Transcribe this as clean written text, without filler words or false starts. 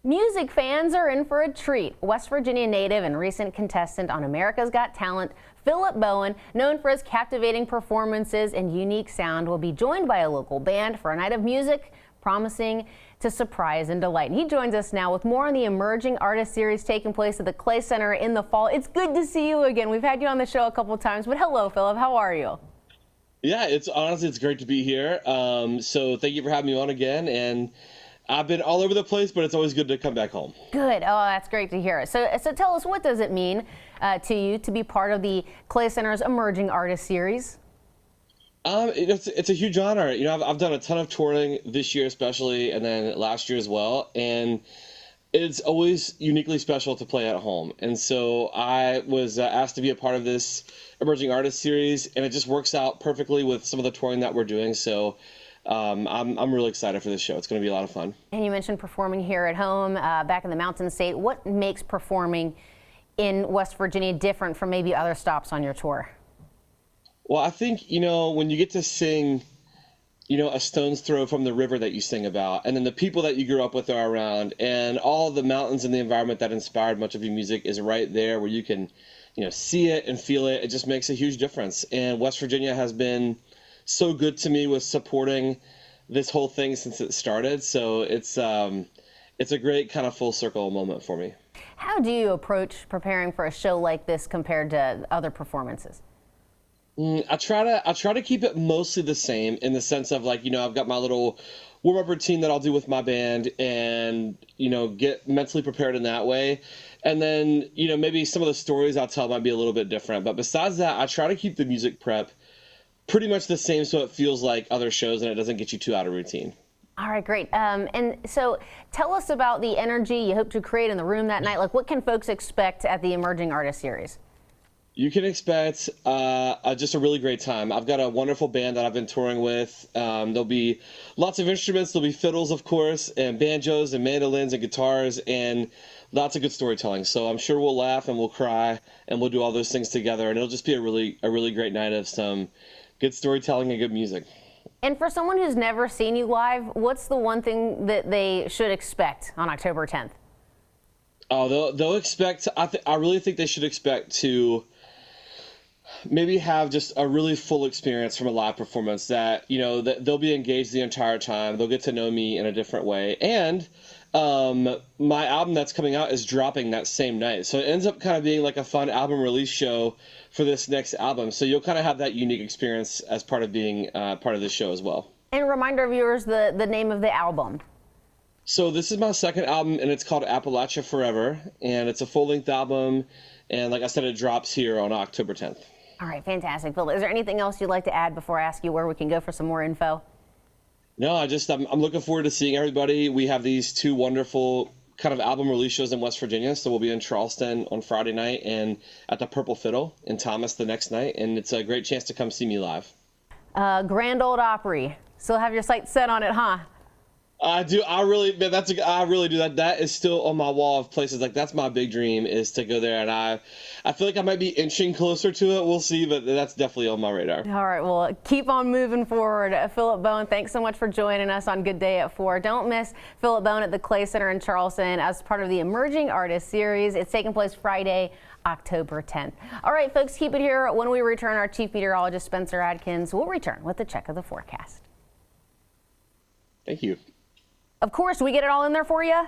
Music fans are in for a treat. West Virginia native and recent contestant on America's Got Talent, Philip Bowen, known for his captivating performances and unique sound, will be joined by a local band for a night of music promising to surprise and delight. And he joins us now with more on the Emerging Artist Series taking place at the Clay Center in the fall. It's good to see you again. We've had you on the show a couple of times, but hello, Philip. How are you? Yeah, it's great to be here. So thank you for having me on again. And I've been all over the place, but it's always good to come back home. Good. Oh, that's great to hear. So tell us, what does it mean to you to be part of the Clay Center's Emerging Artist Series? It's a huge honor. I've done a ton of touring this year, especially, and then last year as well. And it's always uniquely special to play at home. And so I was asked to be a part of this Emerging Artist Series, and it just works out perfectly with some of the touring that we're doing. So I'm really excited for this show. It's going to be a lot of fun. And you mentioned performing here at home, back in the Mountain State. What makes performing in West Virginia different from maybe other stops on your tour? Well, I think, when you get to sing, a stone's throw from the river that you sing about, and then the people that you grew up with are around, and all the mountains and the environment that inspired much of your music is right there where you can, see it and feel it. It just makes a huge difference. And West Virginia has been so good to me with supporting this whole thing since it started. So it's a great kind of full circle moment for me. How do you approach preparing for a show like this compared to other performances? I try to keep it mostly the same, in the sense of, like, I've got my little warm-up routine that I'll do with my band, and get mentally prepared in that way. And then maybe some of the stories I'll tell might be a little bit different, but besides that, I try to keep the music prep pretty much the same, so it feels like other shows and it doesn't get you too out of routine. All right, great. And so tell us about the energy you hope to create in the room that night. Like, what can folks expect at the Emerging Artist Series? You can expect just a really great time. I've got a wonderful band that I've been touring with. There'll be lots of instruments. There'll be fiddles, of course, and banjos and mandolins and guitars, and lots of good storytelling. So I'm sure we'll laugh and we'll cry and we'll do all those things together, and it'll just be a really great night of some good storytelling and good music. And for someone who's never seen you live, what's the one thing that they should expect on October 10th? Oh, they'll expect. I really think they should expect to maybe have just a really full experience from a live performance, that that they'll be engaged the entire time. They'll get to know me in a different way. And my album that's coming out is dropping that same night, so it ends up kind of being like a fun album release show for this next album. So you'll kind of have that unique experience as part of being part of this show as well. And remind our viewers the name of the album. So this is my second album, and it's called Appalachia Forever, and it's a full-length album, and like I said, it drops here on October 10th. All right, fantastic. Phil, is there anything else you'd like to add before I ask you where we can go for some more info? No, I'm looking forward to seeing everybody. We have these two wonderful kind of album release shows in West Virginia. So we'll be in Charleston on Friday night and at the Purple Fiddle in Thomas the next night. And it's a great chance to come see me live. Grand Ole Opry. Still have your sights set on it, huh? I do. I really do that. That is still on my wall of places. Like, that's my big dream, is to go there. And I feel like I might be inching closer to it. We'll see, but that's definitely on my radar. All right. Well, keep on moving forward. Philip Bowen, thanks so much for joining us on Good Day at 4. Don't miss Philip Bowen at the Clay Center in Charleston as part of the Emerging Artist Series. It's taking place Friday, October 10th. All right, folks, keep it here. When we return, our chief meteorologist, Spencer Adkins, will return with a check of the forecast. Thank you. Of course, we get it all in there for you.